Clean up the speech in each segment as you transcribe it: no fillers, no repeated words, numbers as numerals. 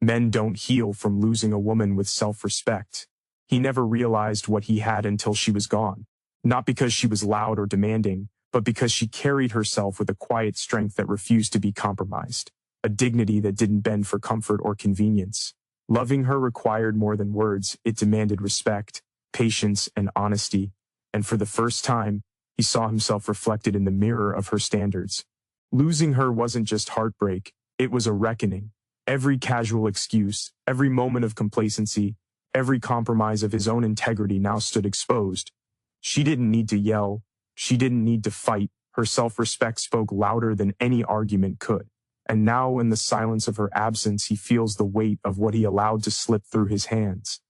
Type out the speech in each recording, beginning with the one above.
Men don't heal from losing a woman with self-respect. He never realized what he had until she was gone. Not because she was loud or demanding, but because she carried herself with a quiet strength that refused to be compromised, a dignity that didn't bend for comfort or convenience. Loving her required more than words. It demanded respect, patience, and honesty. And for the first time, he saw himself reflected in the mirror of her standards. Losing her wasn't just heartbreak, it was a reckoning. Every casual excuse, every moment of complacency, every compromise of his own integrity now stood exposed. She didn't need to yell. She didn't need to fight. Her self-respect spoke louder than any argument could. And now, in the silence of her absence, he feels the weight of what he allowed to slip through his hands.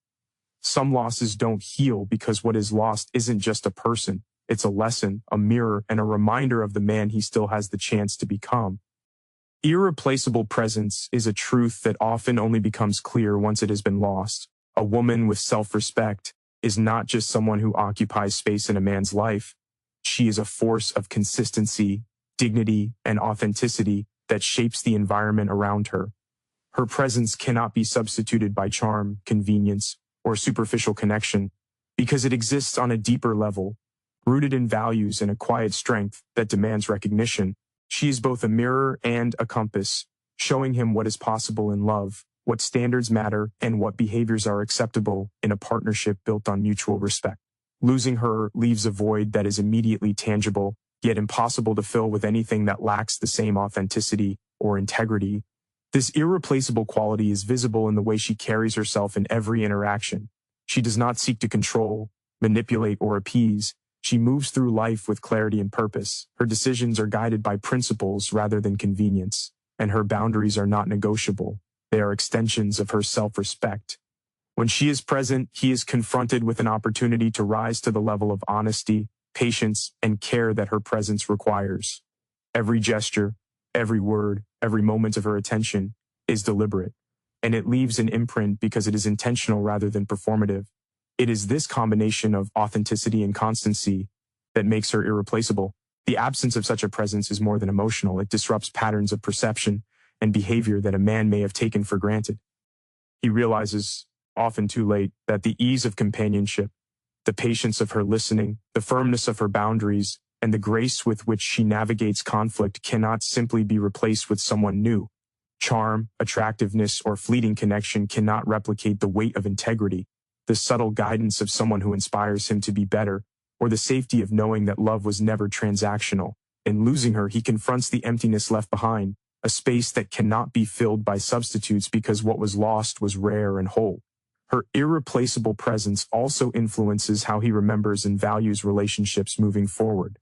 Some losses don't heal because what is lost isn't just a person. It's a lesson, a mirror, and a reminder of the man he still has the chance to become. Irreplaceable presence is a truth that often only becomes clear once it has been lost. A woman with self-respect is not just someone who occupies space in a man's life. She is a force of consistency, dignity, and authenticity that shapes the environment around her. Her presence cannot be substituted by charm, convenience, or superficial connection, because it exists on a deeper level, rooted in values and a quiet strength that demands recognition. She is both a mirror and a compass, showing him what is possible in love, what standards matter, and what behaviors are acceptable in a partnership built on mutual respect. Losing her leaves a void that is immediately tangible, yet impossible to fill with anything that lacks the same authenticity or integrity. This irreplaceable quality is visible in the way she carries herself in every interaction. She does not seek to control, manipulate, or appease. She moves through life with clarity and purpose. Her decisions are guided by principles rather than convenience, and her boundaries are not negotiable. They are extensions of her self-respect. When she is present, he is confronted with an opportunity to rise to the level of honesty, patience, and care that her presence requires. Every gesture, every word, every moment of her attention is deliberate, and it leaves an imprint because it is intentional rather than performative. It is this combination of authenticity and constancy that makes her irreplaceable. The absence of such a presence is more than emotional. It disrupts patterns of perception and behavior that a man may have taken for granted. He realizes, often too late, that the ease of companionship, the patience of her listening, the firmness of her boundaries, and the grace with which she navigates conflict cannot simply be replaced with someone new. Charm, attractiveness, or fleeting connection cannot replicate the weight of integrity, the subtle guidance of someone who inspires him to be better, or the safety of knowing that love was never transactional. In losing her, he confronts the emptiness left behind, a space that cannot be filled by substitutes because what was lost was rare and whole. Her irreplaceable presence also influences how he remembers and values relationships moving forward.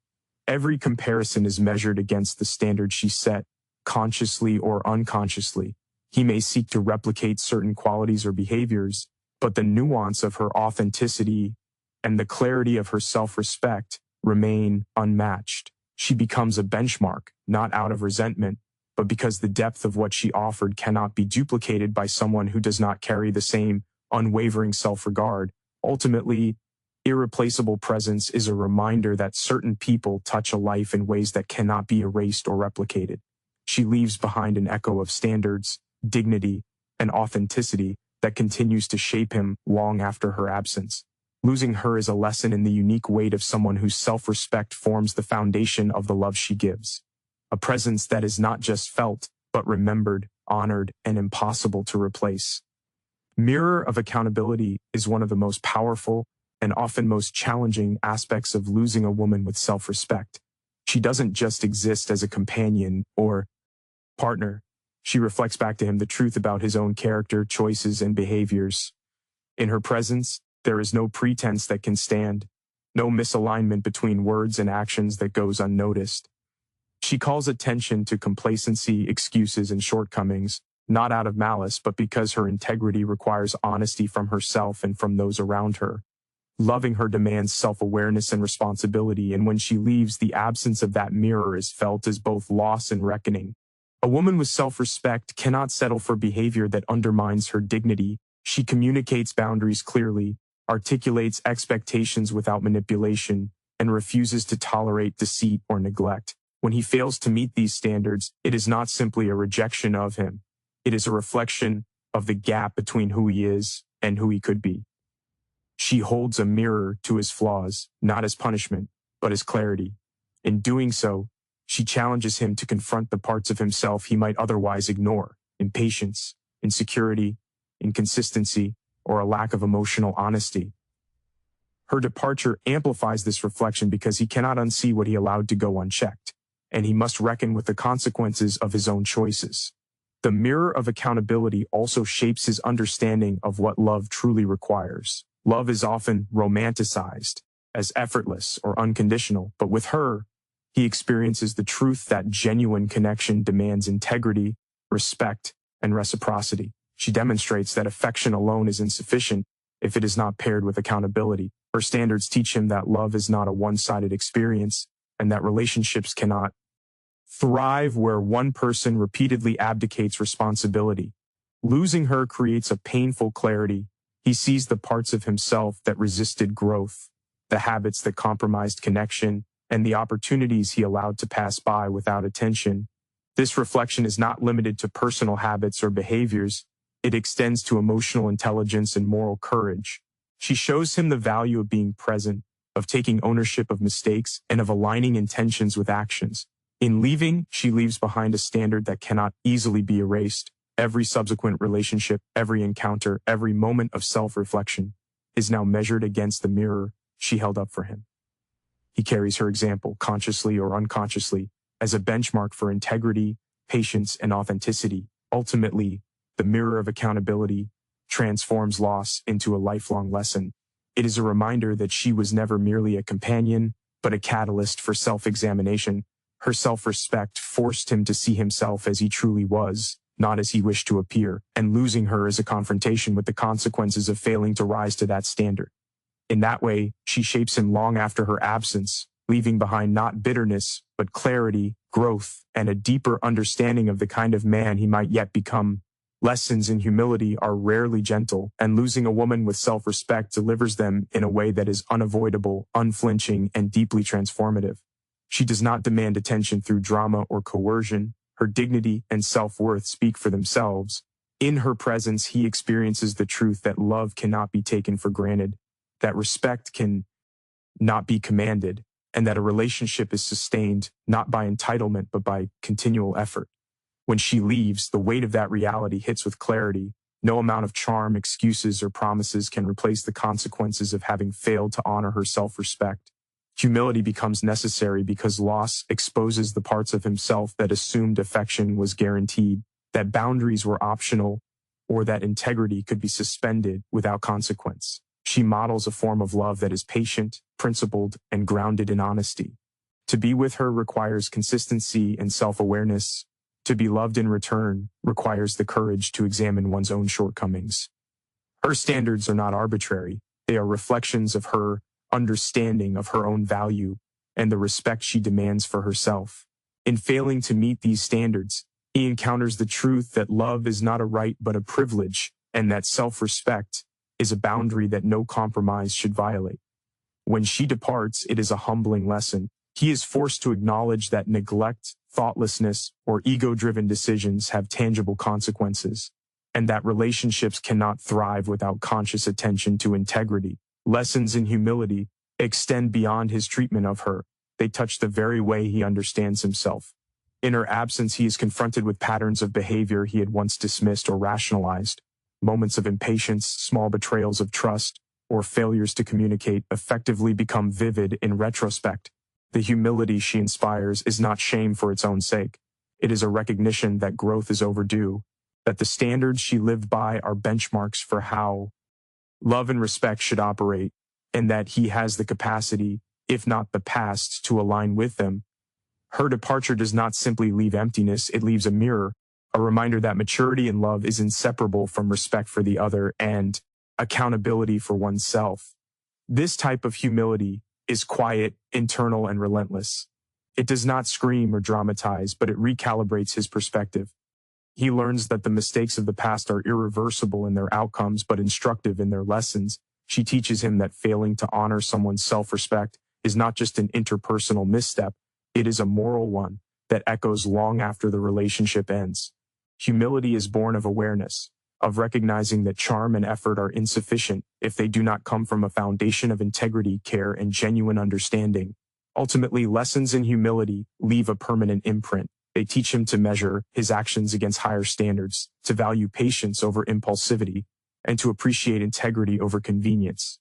Every comparison is measured against the standard she set, consciously or unconsciously. He may seek to replicate certain qualities or behaviors, but the nuance of her authenticity and the clarity of her self-respect remain unmatched. She becomes a benchmark, not out of resentment, but because the depth of what she offered cannot be duplicated by someone who does not carry the same unwavering self-regard. Ultimately, irreplaceable presence is a reminder that certain people touch a life in ways that cannot be erased or replicated. She leaves behind an echo of standards, dignity, and authenticity that continues to shape him long after her absence. Losing her is a lesson in the unique weight of someone whose self-respect forms the foundation of the love she gives. A presence that is not just felt, but remembered, honored, and impossible to replace. Mirror of accountability is one of the most powerful and often most challenging aspects of losing a woman with self-respect. She doesn't just exist as a companion or partner. She reflects back to him the truth about his own character, choices, and behaviors. In her presence, there is no pretense that can stand, no misalignment between words and actions that goes unnoticed. She calls attention to complacency, excuses, and shortcomings, not out of malice, but because her integrity requires honesty from herself and from those around her. Loving her demands self-awareness and responsibility, and when she leaves, the absence of that mirror is felt as both loss and reckoning. A woman with self-respect cannot settle for behavior that undermines her dignity. She communicates boundaries clearly, articulates expectations without manipulation, and refuses to tolerate deceit or neglect. When he fails to meet these standards, it is not simply a rejection of him. It is a reflection of the gap between who he is and who he could be. She holds a mirror to his flaws, not as punishment, but as clarity. In doing so, she challenges him to confront the parts of himself he might otherwise ignore: impatience, insecurity, inconsistency, or a lack of emotional honesty. Her departure amplifies this reflection because he cannot unsee what he allowed to go unchecked, and he must reckon with the consequences of his own choices. The mirror of accountability also shapes his understanding of what love truly requires. Love is often romanticized as effortless or unconditional, but with her, he experiences the truth that genuine connection demands integrity, respect, and reciprocity. She demonstrates that affection alone is insufficient if it is not paired with accountability. Her standards teach him that love is not a one-sided experience and that relationships cannot thrive where one person repeatedly abdicates responsibility. Losing her creates a painful clarity. He sees the parts of himself that resisted growth, the habits that compromised connection, and the opportunities he allowed to pass by without attention. This reflection is not limited to personal habits or behaviors. It extends to emotional intelligence and moral courage. She shows him the value of being present, of taking ownership of mistakes, and of aligning intentions with actions. In leaving, she leaves behind a standard that cannot easily be erased. Every subsequent relationship, every encounter, every moment of self-reflection is now measured against the mirror she held up for him. He carries her example, consciously or unconsciously, as a benchmark for integrity, patience, and authenticity. Ultimately, the mirror of accountability transforms loss into a lifelong lesson. It is a reminder that she was never merely a companion, but a catalyst for self-examination. Her self-respect forced him to see himself as he truly was, not as he wished to appear, and losing her is a confrontation with the consequences of failing to rise to that standard. In that way, she shapes him long after her absence, leaving behind not bitterness, but clarity, growth, and a deeper understanding of the kind of man he might yet become. Lessons in humility are rarely gentle, and losing a woman with self-respect delivers them in a way that is unavoidable, unflinching, and deeply transformative. She does not demand attention through drama or coercion. Her dignity and self-worth speak for themselves. In her presence, he experiences the truth that love cannot be taken for granted, that respect can not be commanded, and that a relationship is sustained not by entitlement but by continual effort. When she leaves, the weight of that reality hits with clarity. No amount of charm, excuses, or promises can replace the consequences of having failed to honor her self-respect. Humility becomes necessary because loss exposes the parts of himself that assumed affection was guaranteed, that boundaries were optional, or that integrity could be suspended without consequence. She models a form of love that is patient, principled, and grounded in honesty. To be with her requires consistency and self-awareness. To be loved in return requires the courage to examine one's own shortcomings. Her standards are not arbitrary. They are reflections of her understanding of her own value and the respect she demands for herself. In failing to meet these standards, he encounters the truth that love is not a right but a privilege, and that self-respect is a boundary that no compromise should violate. When she departs, it is a humbling lesson. He is forced to acknowledge that neglect, thoughtlessness, or ego-driven decisions have tangible consequences, and that relationships cannot thrive without conscious attention to integrity. Lessons in humility extend beyond his treatment of her. They touch the very way he understands himself. In her absence, he is confronted with patterns of behavior he had once dismissed or rationalized. Moments of impatience, small betrayals of trust, or failures to communicate effectively become vivid in retrospect. The humility she inspires is not shame for its own sake. It is a recognition that growth is overdue, that the standards she lived by are benchmarks for how love and respect should operate, and that he has the capacity, if not the past, to align with them. Her departure does not simply leave emptiness, it leaves a mirror, a reminder that maturity in love is inseparable from respect for the other and accountability for oneself. This type of humility is quiet, internal, and relentless. It does not scream or dramatize, but it recalibrates his perspective. He learns that the mistakes of the past are irreversible in their outcomes, but instructive in their lessons. She teaches him that failing to honor someone's self-respect is not just an interpersonal misstep, it is a moral one that echoes long after the relationship ends. Humility is born of awareness. of recognizing that charm and effort are insufficient if they do not come from a foundation of integrity, care, and genuine understanding. Ultimately, lessons in humility leave a permanent imprint. They teach him to measure his actions against higher standards, to value patience over impulsivity, and to appreciate integrity over convenience.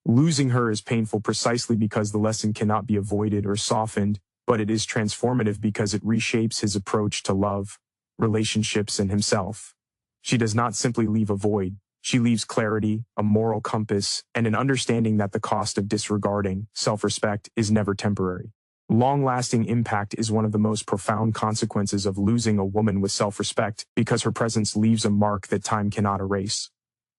Losing her is painful precisely because the lesson cannot be avoided or softened, but it is transformative because it reshapes his approach to love, relationships, and himself. She does not simply leave a void. She leaves clarity, a moral compass, and an understanding that the cost of disregarding self-respect is never temporary. Long-lasting impact is one of the most profound consequences of losing a woman with self-respect because her presence leaves a mark that time cannot erase.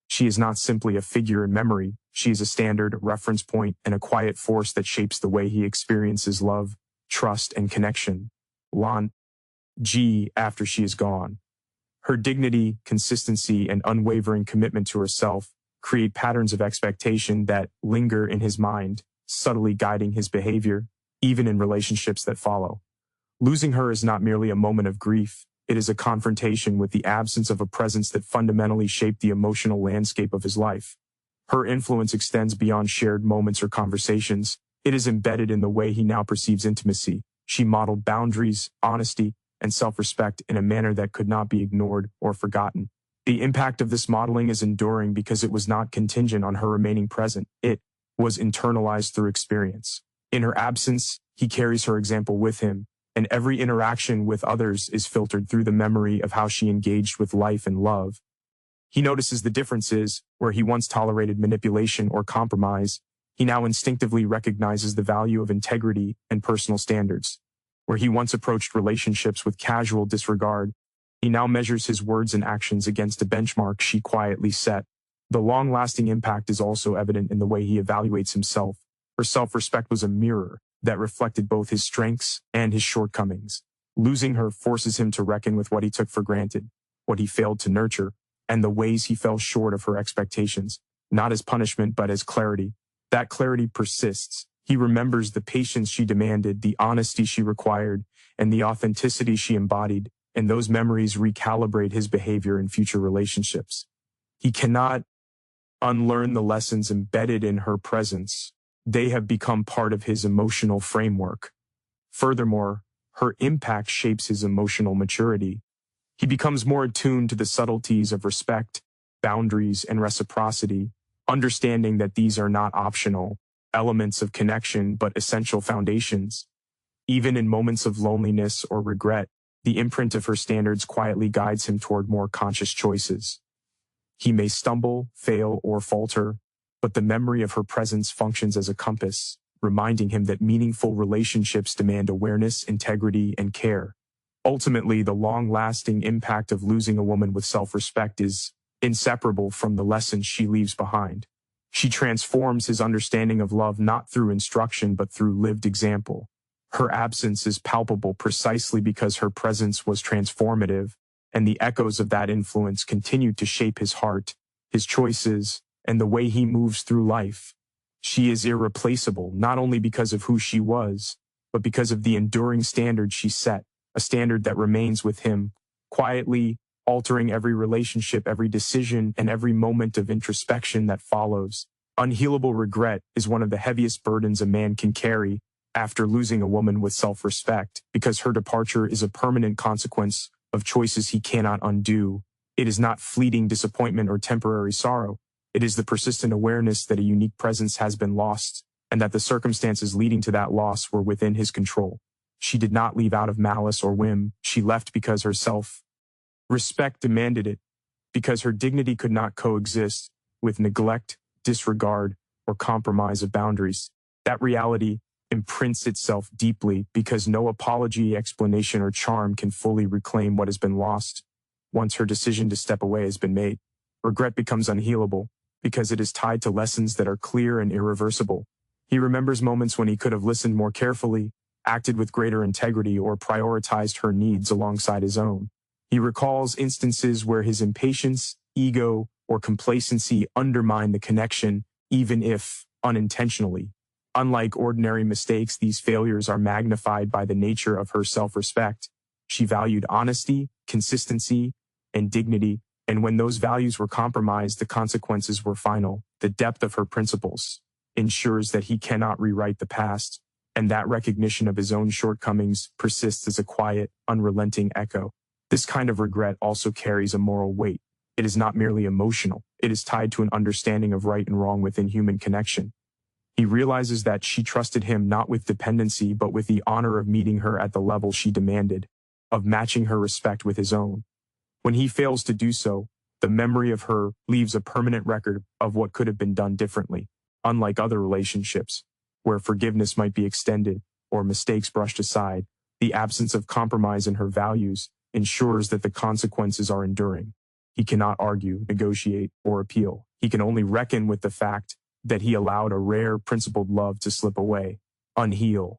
She is not simply a figure in memory. She is a standard, a reference point, and a quiet force that shapes the way he experiences love, trust, and connection. After she is gone. Her dignity, consistency, and unwavering commitment to herself create patterns of expectation that linger in his mind, subtly guiding his behavior, even in relationships that follow. Losing her is not merely a moment of grief. It is a confrontation with the absence of a presence that fundamentally shaped the emotional landscape of his life. Her influence extends beyond shared moments or conversations. It is embedded in the way he now perceives intimacy. She modeled boundaries, honesty, and self-respect in a manner that could not be ignored or forgotten. The impact of this modeling is enduring because it was not contingent on her remaining present. It was internalized through experience. In her absence, he carries her example with him, and every interaction with others is filtered through the memory of how she engaged with life and love. He notices the differences. Where he once tolerated manipulation or compromise, he now instinctively recognizes the value of integrity and personal standards. Where he once approached relationships with casual disregard, he now measures his words and actions against a benchmark she quietly set. The long-lasting impact is also evident in the way he evaluates himself. Her self-respect was a mirror that reflected both his strengths and his shortcomings. Losing her forces him to reckon with what he took for granted, what he failed to nurture, and the ways he fell short of her expectations, not as punishment but as clarity. That clarity persists. He remembers the patience she demanded, the honesty she required, and the authenticity she embodied, and those memories recalibrate his behavior in future relationships. He cannot unlearn the lessons embedded in her presence. They have become part of his emotional framework. Furthermore, her impact shapes his emotional maturity. He becomes more attuned to the subtleties of respect, boundaries, and reciprocity, understanding that these are not optional elements of connection but essential foundations. Even in moments of loneliness or regret, the imprint of her standards quietly guides him toward more conscious choices. He may stumble, fail, or falter, but the memory of her presence functions as a compass, reminding him that meaningful relationships demand awareness, integrity, and care. Ultimately, the long-lasting impact of losing a woman with self-respect is inseparable from the lessons she leaves behind. She transforms his understanding of love not through instruction but through lived example. Her absence is palpable precisely because her presence was transformative, and the echoes of that influence continue to shape his heart, his choices, and the way he moves through life. She is irreplaceable not only because of who she was, but because of the enduring standard she set, a standard that remains with him, quietly altering every relationship, every decision, and every moment of introspection that follows. Unhealable regret is one of the heaviest burdens a man can carry after losing a woman with self-respect, because her departure is a permanent consequence of choices he cannot undo. It is not fleeting disappointment or temporary sorrow. It is the persistent awareness that a unique presence has been lost, and that the circumstances leading to that loss were within his control. She did not leave out of malice or whim. She left because her self-respect demanded it, because her dignity could not coexist with neglect, disregard, or compromise of boundaries. That reality imprints itself deeply because no apology, explanation, or charm can fully reclaim what has been lost. Once her decision to step away has been made, regret becomes unhealable because it is tied to lessons that are clear and irreversible. He remembers moments when he could have listened more carefully, acted with greater integrity, or prioritized her needs alongside his own. He recalls instances where his impatience, ego, or complacency undermined the connection, even if unintentionally. Unlike ordinary mistakes, these failures are magnified by the nature of her self-respect. She valued honesty, consistency, and dignity, And when those values were compromised, the consequences were final. The depth of her principles ensures that he cannot rewrite the past, and that recognition of his own shortcomings persists as a quiet, unrelenting echo. This kind of regret also carries a moral weight. It is not merely emotional. It is tied to an understanding of right and wrong within human connection. He realizes that she trusted him not with dependency, but with the honor of meeting her at the level she demanded, of matching her respect with his own. When he fails to do so, the memory of her leaves a permanent record of what could have been done differently. Unlike other relationships, where forgiveness might be extended or mistakes brushed aside, the absence of compromise in her values ensures that the consequences are enduring. He cannot argue, negotiate, or appeal. He can only reckon with the fact that he allowed a rare, principled love to slip away, unhealed.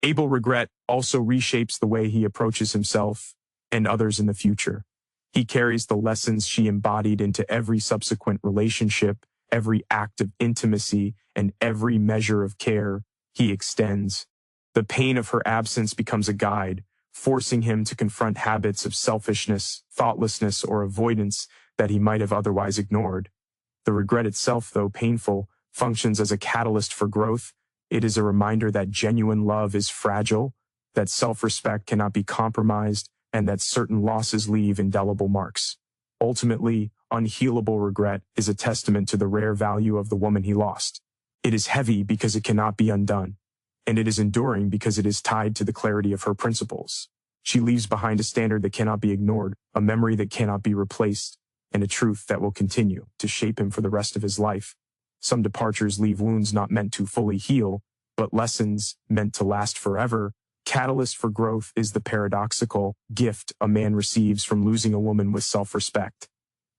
Able regret also reshapes the way he approaches himself and others in the future. He carries the lessons she embodied into every subsequent relationship, every act of intimacy, and every measure of care he extends. The pain of her absence becomes a guide, forcing him to confront habits of selfishness, thoughtlessness, or avoidance that he might have otherwise ignored. The regret itself, though painful, functions as a catalyst for growth. It is a reminder that genuine love is fragile, that self-respect cannot be compromised, and that certain losses leave indelible marks. Ultimately, unhealable regret is a testament to the rare value of the woman he lost. It is heavy because it cannot be undone, and it is enduring because it is tied to the clarity of her principles. She leaves behind a standard that cannot be ignored, a memory that cannot be replaced, and a truth that will continue to shape him for the rest of his life. Some departures leave wounds not meant to fully heal, but lessons meant to last forever. Catalyst for growth is the paradoxical gift a man receives from losing a woman with self-respect.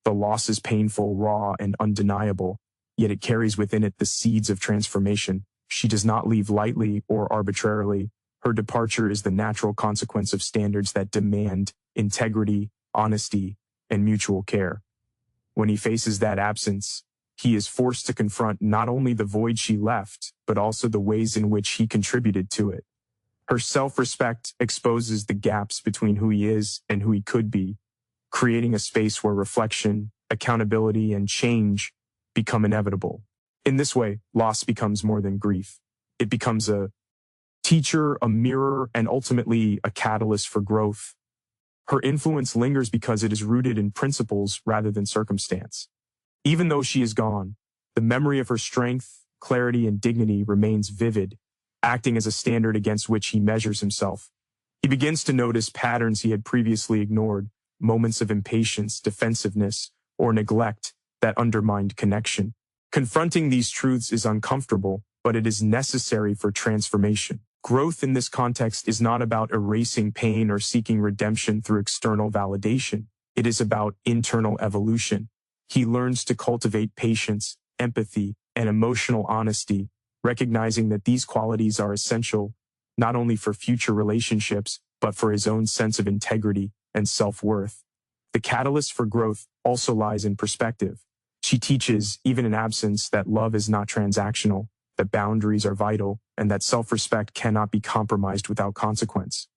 The loss is painful, raw, and undeniable, yet it carries within it the seeds of transformation. She does not leave lightly or arbitrarily. Her departure is the natural consequence of standards that demand integrity, honesty, and mutual care. When he faces that absence, he is forced to confront not only the void she left, but also the ways in which he contributed to it. Her self-respect exposes the gaps between who he is and who he could be, creating a space where reflection, accountability, and change become inevitable. In this way, loss becomes more than grief. It becomes a teacher, a mirror, and ultimately a catalyst for growth. Her influence lingers because it is rooted in principles rather than circumstance. Even though she is gone, the memory of her strength, clarity, and dignity remains vivid, acting as a standard against which he measures himself. He begins to notice patterns he had previously ignored, moments of impatience, defensiveness, or neglect that undermined connection. Confronting these truths is uncomfortable, but it is necessary for transformation. Growth in this context is not about erasing pain or seeking redemption through external validation. It is about internal evolution. He learns to cultivate patience, empathy, and emotional honesty, recognizing that these qualities are essential not only for future relationships, but for his own sense of integrity and self-worth. The catalyst for growth also lies in perspective. She teaches, even in absence, that love is not transactional, that boundaries are vital, and that self-respect cannot be compromised without consequence.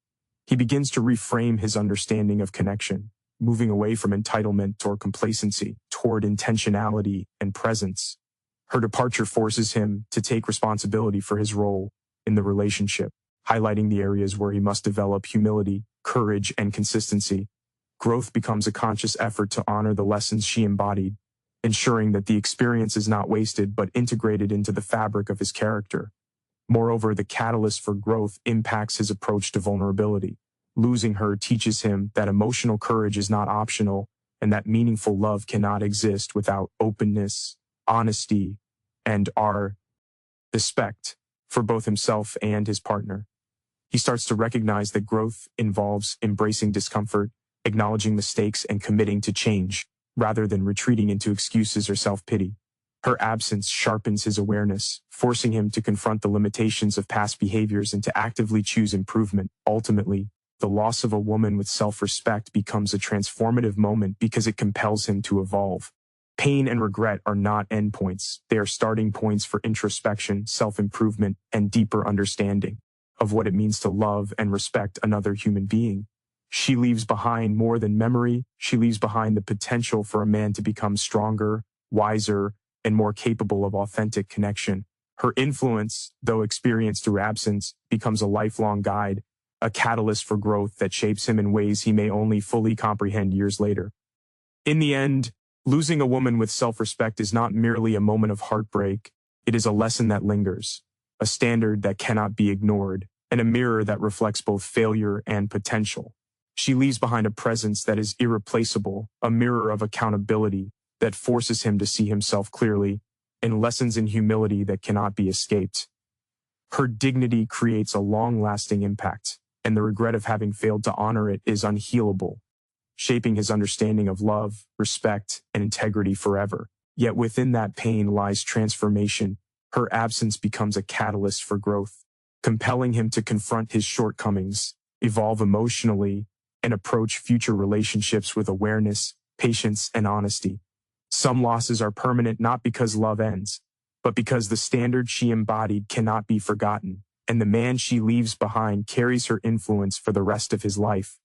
He begins to reframe his understanding of connection, moving away from entitlement or complacency toward intentionality and presence. Her departure forces him to take responsibility for his role in the relationship, highlighting the areas where he must develop humility, courage, and consistency. Growth becomes a conscious effort to honor the lessons she embodied, ensuring that the experience is not wasted but integrated into the fabric of his character. Moreover, the catalyst for growth impacts his approach to vulnerability. Losing her teaches him that emotional courage is not optional and that meaningful love cannot exist without openness, honesty, and respect for both himself and his partner. He starts to recognize that growth involves embracing discomfort, acknowledging mistakes, and committing to change, rather than retreating into excuses or self-pity. Her absence sharpens his awareness, forcing him to confront the limitations of past behaviors and to actively choose improvement. Ultimately, the loss of a woman with self-respect becomes a transformative moment because it compels him to evolve. Pain and regret are not endpoints. They are starting points for introspection, self-improvement, and deeper understanding of what it means to love and respect another human being. She leaves behind more than memory. She leaves behind the potential for a man to become stronger, wiser, and more capable of authentic connection. Her influence, though experienced through absence, becomes a lifelong guide, a catalyst for growth that shapes him in ways he may only fully comprehend years later. In the end, losing a woman with self-respect is not merely a moment of heartbreak. It is a lesson that lingers, a standard that cannot be ignored, and a mirror that reflects both failure and potential. She leaves behind a presence that is irreplaceable, a mirror of accountability that forces him to see himself clearly, and lessons in humility that cannot be escaped. Her dignity creates a long-lasting impact, and the regret of having failed to honor it is unhealable, shaping his understanding of love, respect, and integrity forever. Yet within that pain lies transformation. Her absence becomes a catalyst for growth, compelling him to confront his shortcomings, evolve emotionally, and approach future relationships with awareness, patience, and honesty. Some losses are permanent not because love ends, but because the standard she embodied cannot be forgotten, and the man she leaves behind carries her influence for the rest of his life.